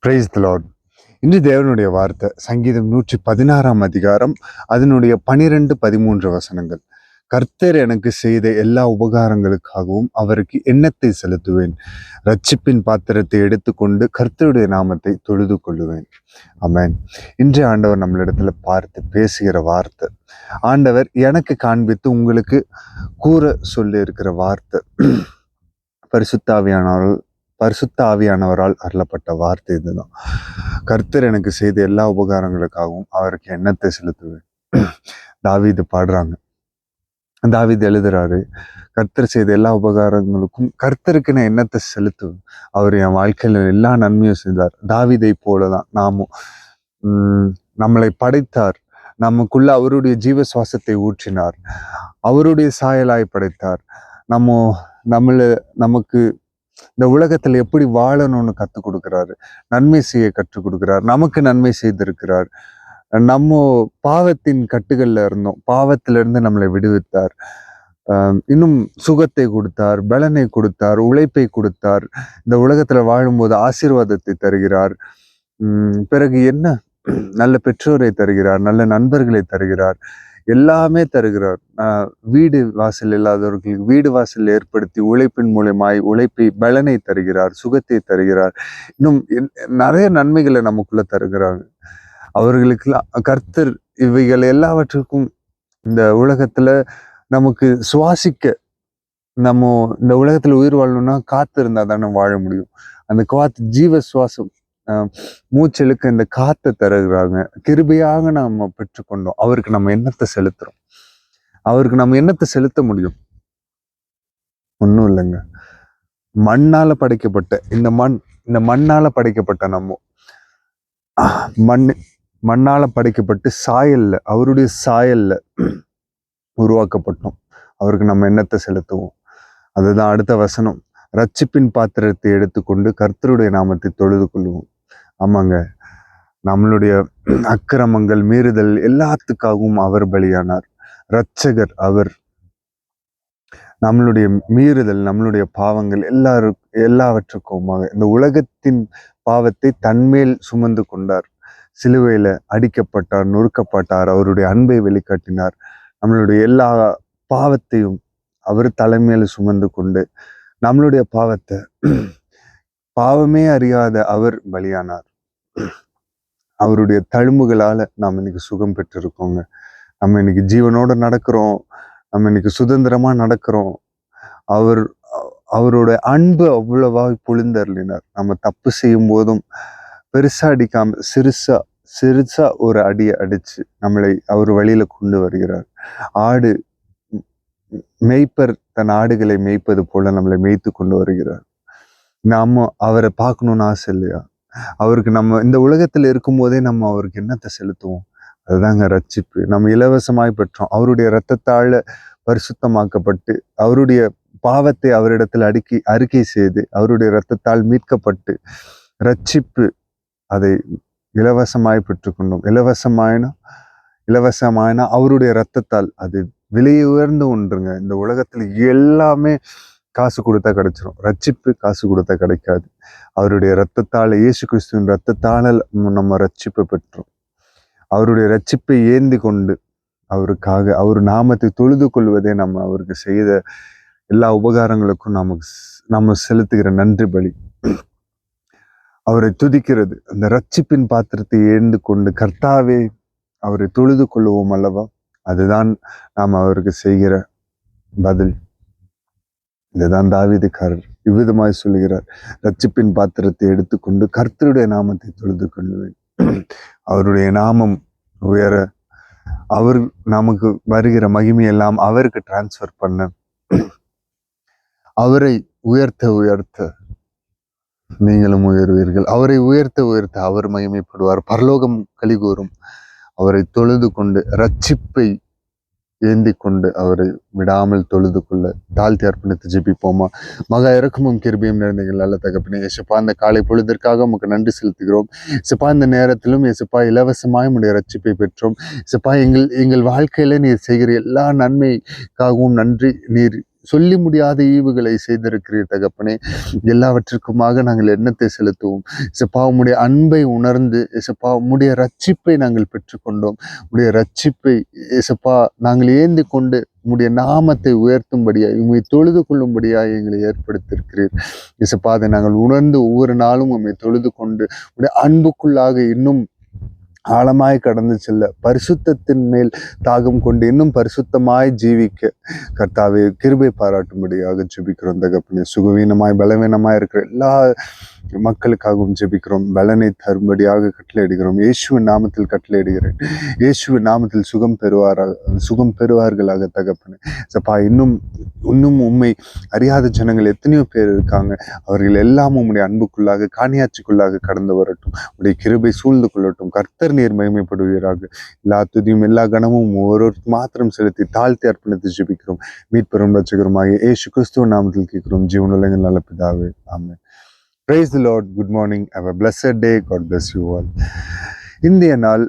Praise the Lord. இன்று தேவனுடைய வார்த்தை சங்கீதம் 116 அதிகாரம் அதனுடைய 12-13 வசனங்கள். கர்த்தர் எனக்கு செய்த எல்லா உபகாரங்களுக்காகவும் அவருக்கு எண்ணத்தை செலுத்துவேன். ரட்சிப்பின் பாத்திரத்தை எடுத்துக்கொண்டு கர்த்தருடைய நாமத்தை தொழுது கொள்ளுவேன். ஆமென். இன்றைய ஆண்டவர் நம்மளிடத்துல பார்த்து பேசுகிற வார்த்தை, ஆண்டவர் எனக்கு காண்பித்து உங்களுக்கு கூற சொல்லி இருக்கிற வார்த்தை, பரிசுத்த ஆவியானவரால் அருளப்பட்ட வார்த்தை இதுதான். கர்த்தர் எனக்கு செய்த எல்லா உபகாரங்களுக்காகவும் அவருக்கு எண்ணத்தை செலுத்துவேன். தாவீது பாடுறாங்க, தாவீது எழுதுறாரு, கர்த்தர் செய்த எல்லா உபகாரங்களுக்கும் கர்த்தருக்கு நான் எண்ணத்தை செலுத்துவேன். அவர் என் வாழ்க்கையில எல்லா நன்மையும் செய்தார். தாவீதை போலதான் நாமும் நம்மளை படைத்தார், நமக்குள்ள அவருடைய ஜீவ சுவாசத்தை ஊற்றினார், அவருடைய சாயலாய் படைத்தார். நமக்கு இந்த உலகத்துல எப்படி வாழணும்னு கற்றுக் கொடுக்கிறாரு, நன்மை செய்ய கற்றுக் கொடுக்கிறார், நமக்கு நன்மை செய்திருக்கிறார். நம்ம பாவத்தின் கட்டுகள்ல இருந்தோம், பாவத்திலிருந்து நம்மளை விடுவித்தார். இன்னும் சுகத்தை கொடுத்தார், பலனை கொடுத்தார், உழைப்பை கொடுத்தார். இந்த உலகத்துல வாழும்போது ஆசீர்வாதத்தை தருகிறார். பிறகு என்ன, நல்ல பெற்றோரை தருகிறார், நல்ல நண்பர்களை தருகிறார், எல்லாமே தருகிறார். வீடு வாசல் இல்லாதவர்களுக்கு வீடு வாசல் ஏற்படுத்தி உழைப்பின் மூலமாய் உழைப்பை பலனை தருகிறார், சுகத்தை தருகிறார். இன்னும் நிறைய நன்மைகளை நமக்குள்ள தருகிறாங்க. அவர்களுக்கு கர்த்தர் இவைகள் எல்லாவற்றுக்கும் இந்த உலகத்துல நமக்கு சுவாசிக்க, நம்ம இந்த உலகத்துல உயிர் வாழணும்னா காத்து இருந்தா தானே வாழ முடியும். அந்த காத்து ஜீவ சுவாசம், மூச்செழுக்க இந்த காத்தை தருகிறாங்க. கிருபையாக நம்ம பெற்றுக்கொண்டோம். அவருக்கு நம்ம எண்ணத்தை செலுத்துறோம். அவருக்கு நம்ம எண்ணத்தை செலுத்த முடியும். ஒன்றும் இல்லைங்க, மண்ணால படைக்கப்பட்ட இந்த மண்ணால படைக்கப்பட்ட நம்ம மண்ணால படைக்கப்பட்டு சாயல்ல, அவருடைய சாயல்ல உருவாக்கப்பட்டோம். அவருக்கு நம்ம எண்ணத்தை செலுத்துவோம். அதுதான் அடுத்த வசனம், ரட்சிப்பின் பாத்திரத்தை எடுத்துக்கொண்டு கர்த்தருடைய நாமத்தை தொழுது கொள்ளுவோம். ஆமாங்க, நம்மளுடைய அக்கிரமங்கள், மீறுதல் எல்லாத்துக்காகவும் அவர் பலியானார். இரட்சகர் அவர். நம்மளுடைய மீறுதல், நம்மளுடைய பாவங்கள் எல்லாவற்றுக்குமாக இந்த உலகத்தின் பாவத்தை தன்மேல் சுமந்து கொண்டார். சிலுவையில அடிக்கப்பட்டார், நொறுக்கப்பட்டார், அவருடைய அன்பை வெளிக்காட்டினார். நம்மளுடைய எல்லா பாவத்தையும் அவர் தலைமையில சுமந்து கொண்டு நம்மளுடைய பாவமே அறியாத அவர் பலியானார். அவருடைய தழும்புகளால நாம் இன்னைக்கு சுகம் பெற்றிருக்கோங்க. நம்ம இன்னைக்கு ஜீவனோட நடக்கிறோம், நம்ம இன்னைக்கு சுதந்திரமா நடக்கிறோம். அவருடைய அன்பு அவ்வளவா பொழிந்தருளினார். நம்ம தப்பு செய்யும் போதும் பெருசா அடிக்காம சிறுசா ஒரு அடியை அடிச்சு நம்மளை அவர் வழியில கொண்டு வருகிறார். மேய்ப்பர் தன் ஆடுகளை மேய்ப்பது போல நம்மளை மேய்த்து கொண்டு வருகிறார். நாம அவரை பார்க்கணும்னு ஆசை இல்லையா? அவருக்கு நம்ம இந்த உலகத்துல இருக்கும் போதே நம்ம அவருக்கு என்னத்தை செலுத்துவோம்? அதுதாங்க ரட்சிப்பு. நம்ம இலவசமாய் பெற்றோம். அவருடைய இரத்தத்தால பரிசுத்தமாக்கப்பட்டு, அவருடைய பாவத்தை அவரிடத்தில் அறிக்கை செய்து, அவருடைய இரத்தத்தால் மீட்கப்பட்டு, ரட்சிப்பு அதை இலவசமாய் பெற்றுக்கொண்டோம். இலவசமாயினா அவருடைய இரத்தத்தால். அது விலை உயர்ந்த ஒன்றுங்க. இந்த உலகத்துல எல்லாமே காசு கொடுத்தா கிடைச்சிரும், ரட்சிப்பு காசு கொடுத்தா கிடைக்காது. அவருடைய இரத்தத்தால, இயேசு கிறிஸ்துவின் இரத்தத்தால நம்ம ரட்சிப்பை பெற்றோம். அவருடைய ரட்சிப்பை ஏந்தி கொண்டு அவருக்காக அவர் நாமத்தை தொழுது கொள்வதே நம்ம அவருக்கு செய்த எல்லா உபகாரங்களுக்கும் நம்ம செலுத்துகிற நன்றி பலி. அவரை துதிக்கிறது, அந்த ரட்சிப்பின் பாத்திரத்தை ஏந்து கொண்டு கர்த்தாவே அவரை தொழுது கொள்ளுவோம் அல்லவா? அதுதான் நாம் அவருக்கு செய்கிற பதில். இதுதான் தாவீதுக்காரர் இவ்விதமாய் சொல்லுகிறார், ரட்சிப்பின் பாத்திரத்தை எடுத்துக்கொண்டு கர்த்தருடைய நாமத்தை தொழுது கொள்ளுவேன். அவருடைய நாமம் உயர, அவர் நமக்கு வருகிற மகிமையெல்லாம் அவருக்கு டிரான்ஸ்ஃபர் பண்ண, அவரை உயர்த்த நீங்களும் உயர்வீர்கள். அவரை உயர்த்த அவர் மகிமைப்படுவார். பரலோகம் கலிகூறும். அவரை தொழுது கொண்டு ரட்சிப்பை ஏந்தி கொண்டு அவரை விடாமல் தொழுது கொள்ள தாழ்த்தி அர்ப்பணித்து ஜெபிப்போமா? மகா இரக்கமும் கிருபையும் நிறைந்தீர்கள் நல்ல தகப்பனே. இயேசுப்பா, இந்த காலை பொழுதிற்காக உமக்கு நன்றி செலுத்துகிறோம். இயேசுப்பா, இந்த நேரத்திலும் இயேசுப்பா இலவசமாய் உடைய ரட்சிப்பை பெற்றோம். இயேசுப்பா, எங்கள் வாழ்க்கையில நீர் செய்கிற எல்லா நன்மைக்காகவும் நன்றி. நீர் சொல்லி முடியாத ஈவுகளை செய்திருக்கிறீர் தகப்பனே. எல்லாவற்றிற்குமாக நாங்கள் எண்ணத்தை செலுத்துவோம். இசப்பா உம்முடைய அன்பை உணர்ந்து இசப்பா உம்முடைய ரட்சிப்பை நாங்கள் பெற்றுக்கொண்டோம். உடைய ரட்சிப்பை இசப்பா நாங்கள் ஏந்தி கொண்டு உம்முடைய நாமத்தை உயர்த்தும்படியாய் உம்மை தொழுது கொள்ளும்படியாய் எங்களை ஏற்படுத்தியிருக்கிறீர். இசப்பா அதை நாங்கள் உணர்ந்து ஒவ்வொரு நாளும் உம்மை தொழுது கொண்டு உடைய அன்புக்குள்ளாக இன்னும் ஆழமாய் கடந்து செல்ல, பரிசுத்தத்தின் மேல் தாகம் கொண்டு இன்னும் பரிசுத்தமாய் ஜீவிக்க கர்த்தாவே கிருபை பாராட்டும்படியாக ஜெபிக்கிறோம் தகப்பனே. சுகவீனமாய் பலவீனமாய் இருக்கிற எல்லா மக்களுக்காகவும் ஜெபிக்கிறோம். பலனை தரும்படியாக கட்டளையிடுகிறோம். இயேசுவின் நாமத்தில் கட்டளையிடுகிறேன். இயேசுவின் நாமத்தில் சுகம் பெறுவார்களாக தகப்பனே. சப்பா இன்னும் உண்மை அறியாத ஜனங்கள் எத்தனையோ பேர் இருக்காங்க. அவர்கள் எல்லாம் உம்முடைய அன்புக்குள்ளாக காணியாட்சிக்குள்ளாக கடந்து வரட்டும். உடைய கிருபை சூழ்ந்து கொள்ளட்டும். கர்த்தர் நீர் மகிமைப்படுவீராக. எல்லா துதியும் எல்லா கணமும் ஒவ்வொருவருக்கு மாத்திரம் செலுத்தி தாழ்த்தி அர்ப்பணித்து ஜெபிக்கிறோம். மீட்பெரும் ரட்சகருமாகிய இயேசு கிறிஸ்துவ நாமத்தில் கேட்கிறோம் ஜீவனுள்ள நல்ல பிதாவே. ஆமென். Praise the Lord. Good morning. Have a blessed day. God bless you all. இந்திய நாள்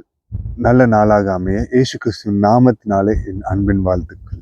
நல்ல நாளாக அமைய இயேசு கிறிஸ்துவின் நாமத்தினாலே என் அன்பின் வாழ்த்துக்கள்.